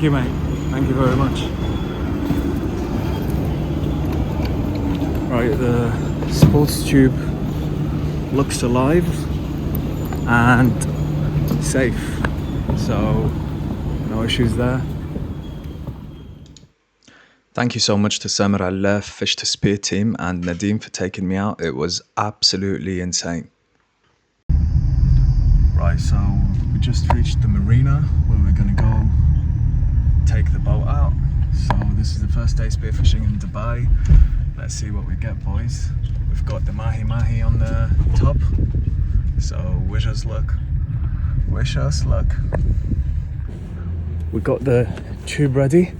you, mate. Thank you very much. Right, the sports tube looks alive and safe, so no issues there. Thank you so much to Samir Allah, Fish to Spear team, and Nadeem for taking me out. It was absolutely insane. Right, so we just reached the marina where we're gonna go take the boat out. So this is the first day spearfishing in Dubai. Let's see what we get, boys. We've got the mahi on the top, so wish us luck. Wish us luck. We got the tube ready.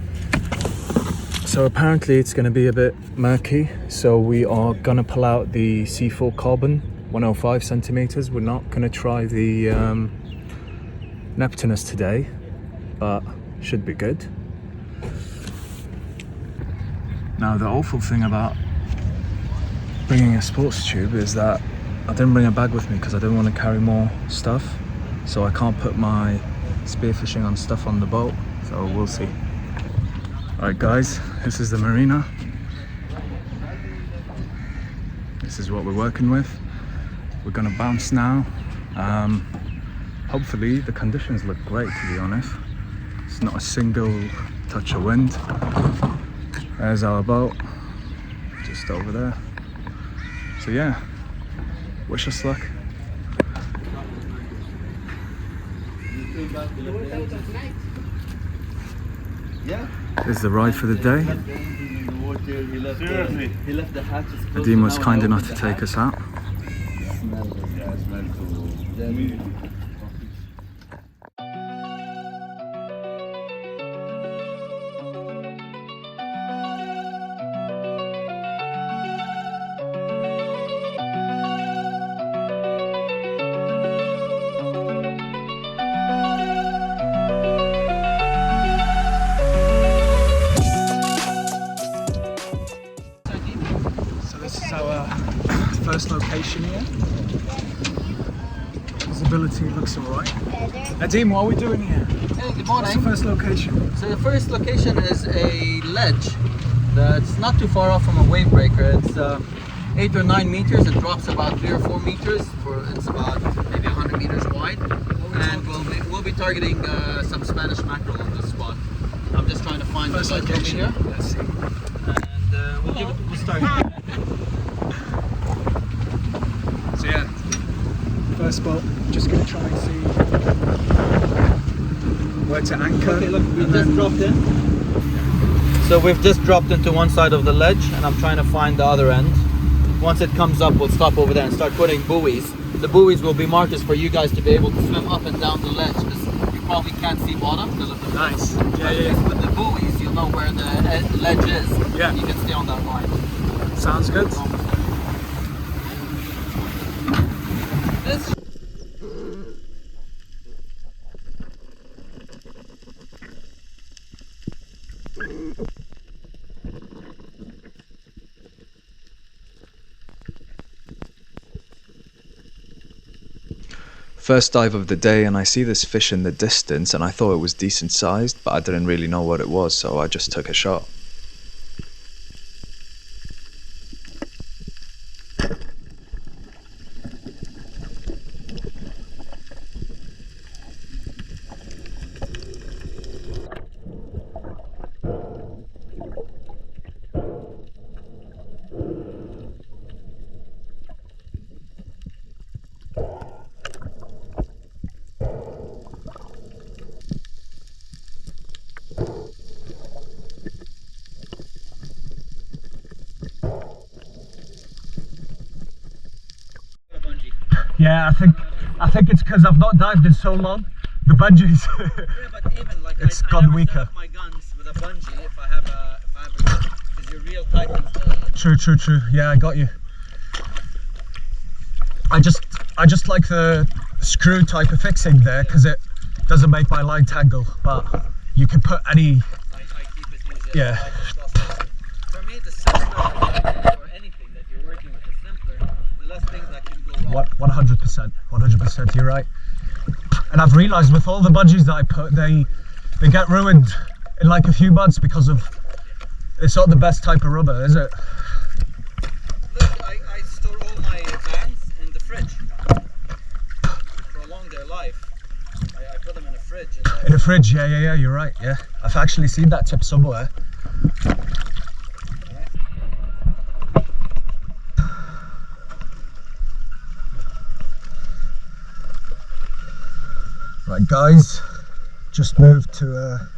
So apparently it's going to be a bit murky, so we are going to pull out the C4 carbon 105 centimeters. We're not going to try the Neptunus today, but should be good. Now the awful thing about bringing a sports tube is that I didn't bring a bag with me because I didn't want to carry more stuff, so I can't put my spearfishing on stuff on the boat, so we'll see. Alright guys, this is the marina. This is what we're working with. We're gonna bounce now. Hopefully the conditions look great, to be honest. It's not a single touch of wind. There's our boat, just over there. So yeah, wish us luck. This is the ride for the day. Nadeem was kind enough to take us out. First location here. Visibility looks alright. Nadeem, what are we doing here? Hey, good morning. What's the first location? So the first location is a ledge that's not too far off from a wave breaker. It's 8 or 9 meters. It drops about 3 or 4 meters. It's about maybe 100 meters wide. And we'll be targeting some Spanish mackerel on this spot. I'm just trying to find first the ledge location. over here. Let's see. And we'll start. So yeah, first spot, just gonna try and see where to anchor. Okay, look, we just dropped in. So we've just dropped into one side of the ledge and I'm trying to find the other end. Once it comes up, we'll stop over there and start putting buoys. The buoys will be markers for you guys to be able to swim up and down the ledge, because you probably can't see bottom because of the Nice. Yeah. With the buoys, you'll know where the ledge is. Yeah. You can stay on that line. Sounds good. This First dive of the day, and I see this fish in the distance and I thought it was decent sized, but I didn't really know what it was, so I just took a shot. Yeah, I think it's because I've not dived in so long. The bungees, yeah, but even like it's I gone never weaker. set up my guns with a bungee if I have a gun, because you're real tight and True. Yeah, I got you. I just like the screw type of fixing there because it doesn't make my line tangle, but you can put any. I keep it easy. Yeah. For me, the simpler or anything that you're working with, the simpler, the less things that can go wrong. 100%. You're right. And I've realised with all the bungees that I put, they get ruined in like a few months because of it's not the best type of rubber, is it? Look, I store all my bands in the fridge. Prolong their life. I put them in a fridge. In a fridge, yeah, you're right, yeah. I've actually seen that tip somewhere. Right guys, just moved to a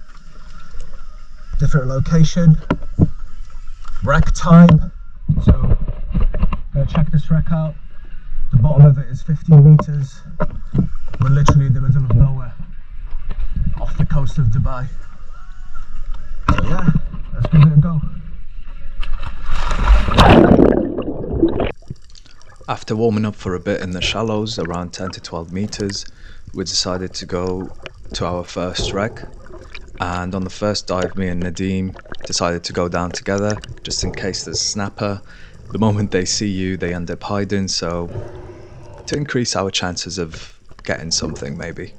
different location. Wreck time. So, gonna check this wreck out. The bottom of it is 15 meters. We're literally in the middle of nowhere, off the coast of Dubai. So yeah, let's give it a go. After warming up for a bit in the shallows, around 10 to 12 meters, we decided to go to our first wreck. And on the first dive, me and Nadeem decided to go down together, just in case there's a snapper. The moment they see you, they end up hiding, so to increase our chances of getting something, maybe.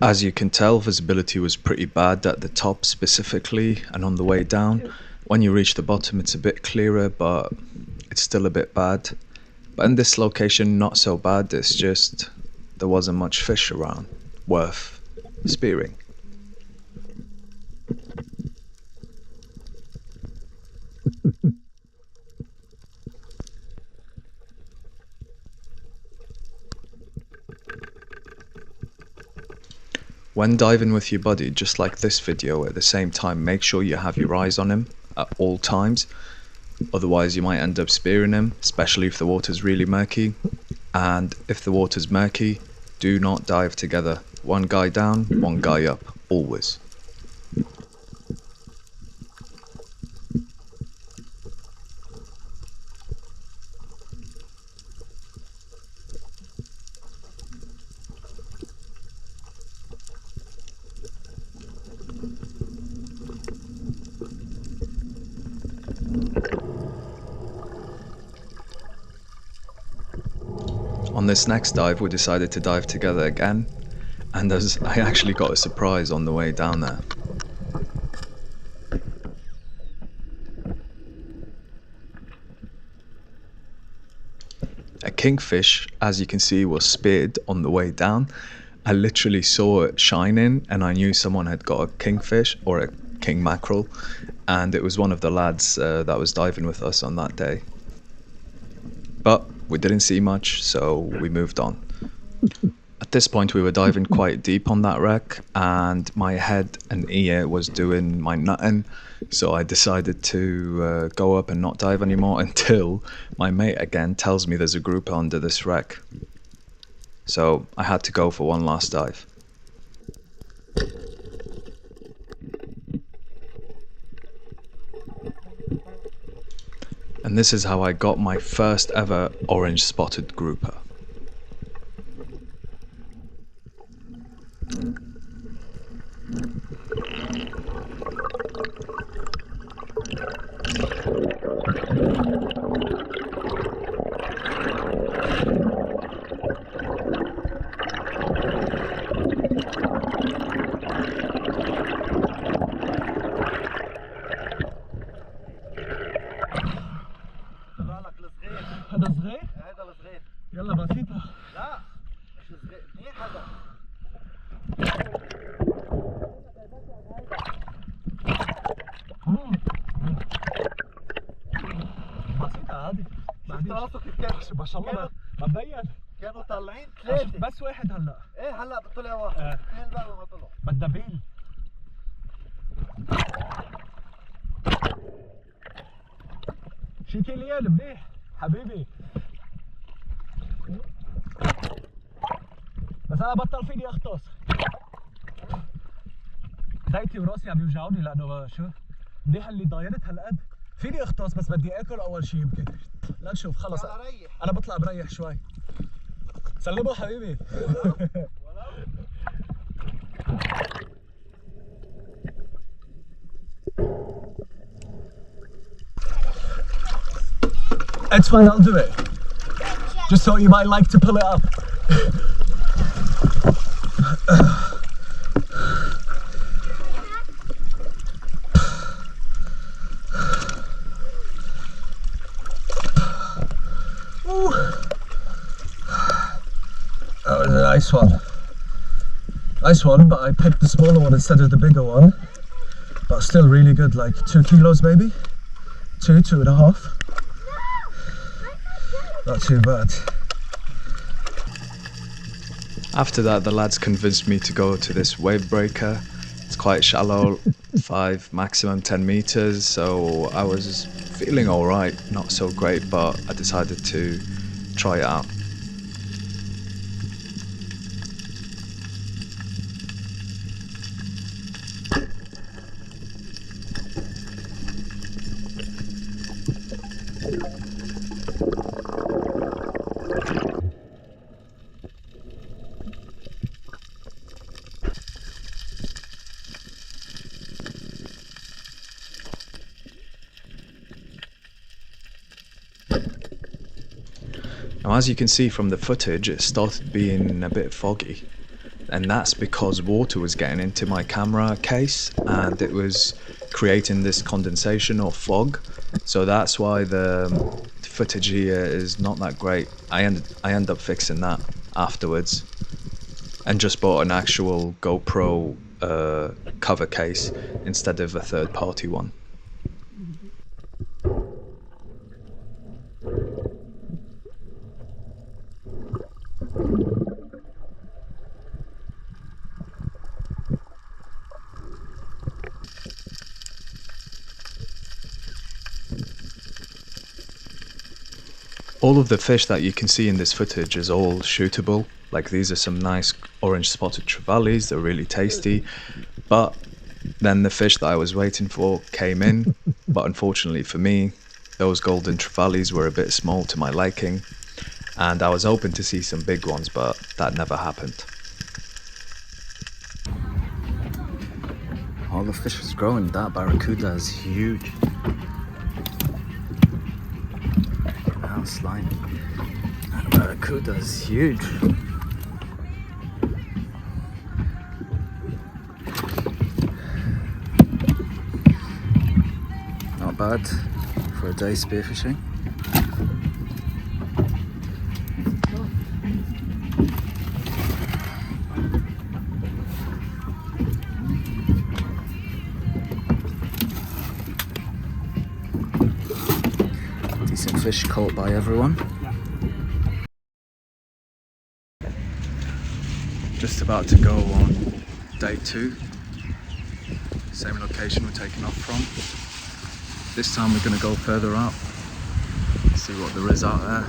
As you can tell, visibility was pretty bad at the top specifically, and on the way down. When you reach the bottom, it's a bit clearer, but it's still a bit bad. But in this location, not so bad. It's just there wasn't much fish around worth spearing. When diving with your buddy, just like this video, at the same time, make sure you have your eyes on him at all times. Otherwise you might end up spearing him, especially if the water's really murky. And if the water's murky, do not dive together. One guy down, one guy up, always. On this next dive, we decided to dive together again, and I actually got a surprise on the way down there. A kingfish, as you can see, was speared on the way down. I literally saw it shining, and I knew someone had got a kingfish or a king mackerel, and it was one of the lads that was diving with us on that day. But we didn't see much, so we moved on. At this point, we were diving quite deep on that wreck, and my head and ear was doing my nutting, so I decided to go up and not dive anymore until my mate again tells me there's a grouper under this wreck. So I had to go for one last dive. And this is how I got my first ever orange spotted grouper. هذا صغير؟ هذا الصغير. يلا بسيطة. لا مش صغير، منيح هذا. بسيطة هذه. شفت راسه كيف كان؟ ما شاء الله مبين. كانوا طالعين ثلاثة. بس واحد هلا. ايه هلا طلع واحد. اثنين بقوا ما طلعوا. بدها بيل. شيكي ليال منيح حبيبي. بس انا بطل فيني اغطس. زيتي وراسي عم يوجعوني لانه شو منيح اللي ضايرت هالقد. فيني اغطس بس بدي اكل اول شيء يمكن. لا نشوف خلص انا بطلع بريح شوي. سلموا حبيبي. It's fine, I'll do it. Just thought you might like to pull it up. Ooh. That was a nice one. Nice one, but I picked the smaller one instead of the bigger one. But still really good, like 2 kilos maybe? 2.5. Not too bad. After that, the lads convinced me to go to this wave breaker. It's quite shallow, 5, maximum 10 meters, so I was feeling alright, not so great, but I decided to try it out. Now, as you can see from the footage, it started being a bit foggy, and that's because water was getting into my camera case and it was creating this condensation or fog, so that's why the footage here is not that great. I end up fixing that afterwards and just bought an actual GoPro cover case instead of a third-party one. All of the fish that you can see in this footage is all shootable. Like, these are some nice orange spotted trevallies, they're really tasty. But then the fish that I was waiting for came in, but unfortunately for me, those golden trevallies were a bit small to my liking. And I was hoping to see some big ones, but that never happened. All the fish is growing. That barracuda is huge. How slimy. That barracuda is huge. Not bad for a day spearfishing. Decent fish caught by everyone. Just about to go on day 2. Same location we're taking off from. This time we're going to go further out, see what there is out there.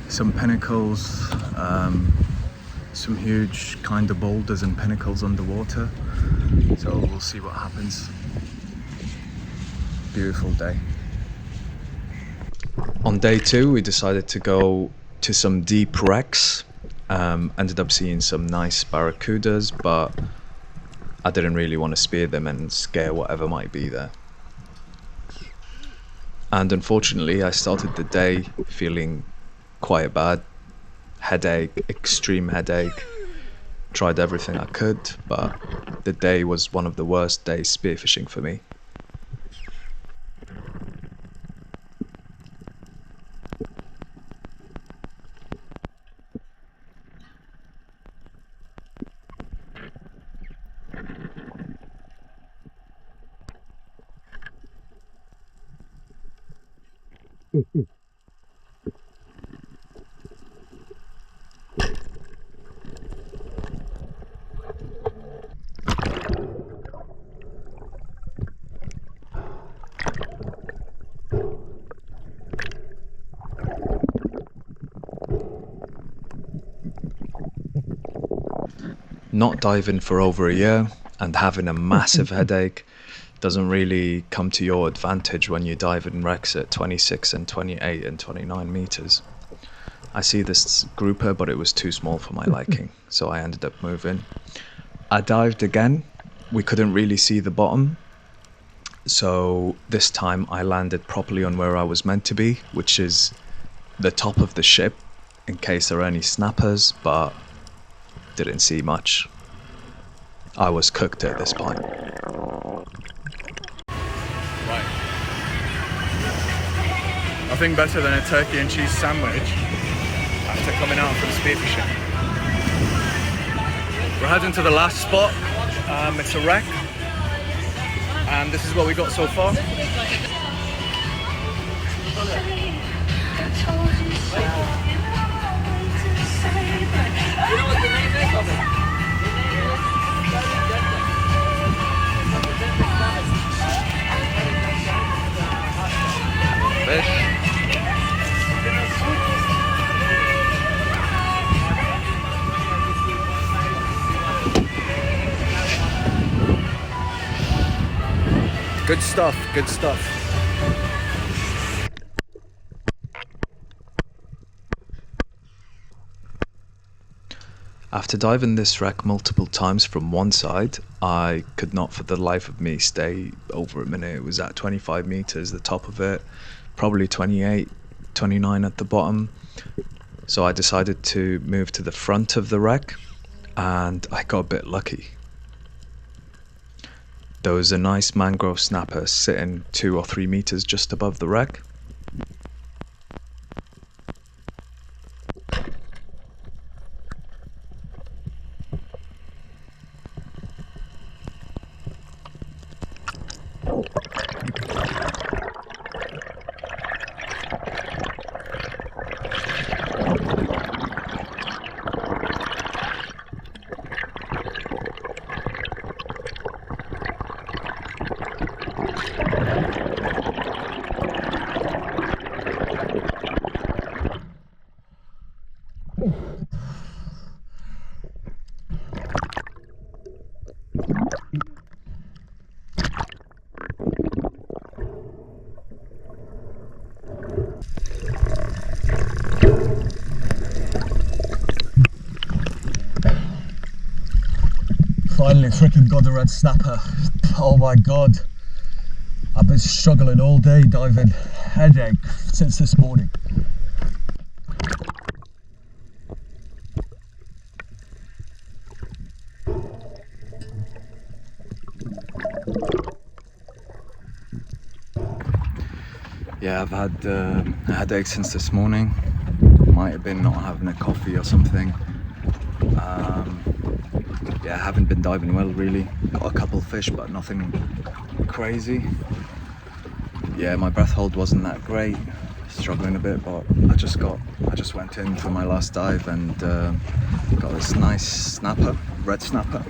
Some pinnacles, some huge kind of boulders and pinnacles underwater. So we'll see what happens. Beautiful day. On day 2, we decided to go to some deep wrecks. Ended up seeing some nice barracudas, but I didn't really want to spear them and scare whatever might be there. And unfortunately, I started the day feeling quite bad. Headache, extreme headache. Tried everything I could, but the day was one of the worst days spearfishing for me. not diving for over a year and having a massive headache doesn't really come to your advantage when you dive in wrecks at 26 and 28 and 29 meters. I see this grouper, but it was too small for my liking, so I ended up moving. I dived again. We couldn't really see the bottom, so this time I landed properly on where I was meant to be, which is the top of the ship, in case there are any snappers, but didn't see much. I was cooked at this point. Right. Nothing better than a turkey and cheese sandwich after coming out from spearfishing. We're heading to the last spot. It's a wreck, and this is what we got so far. Fish. Good stuff, good stuff. After diving this wreck multiple times from one side, I could not for the life of me stay over a minute. It was at 25 meters, the top of it, probably 28, 29 at the bottom. So I decided to move to the front of the wreck, and I got a bit lucky. There was a nice mangrove snapper sitting 2 or 3 meters just above the wreck. Finally freaking got the red snapper. Oh my god. I've been struggling all day diving. Headache since this morning. Yeah, I've had a headache since this morning. Might have been not having a coffee or something. Yeah, I haven't been diving well really. Got a couple fish, but nothing crazy. Yeah, my breath hold wasn't that great. Struggling a bit, but I just went in for my last dive and got this nice snapper, red snapper.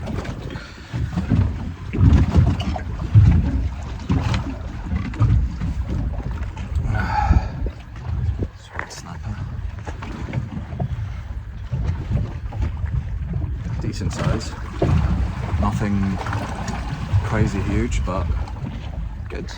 Decent size, nothing crazy huge, but good.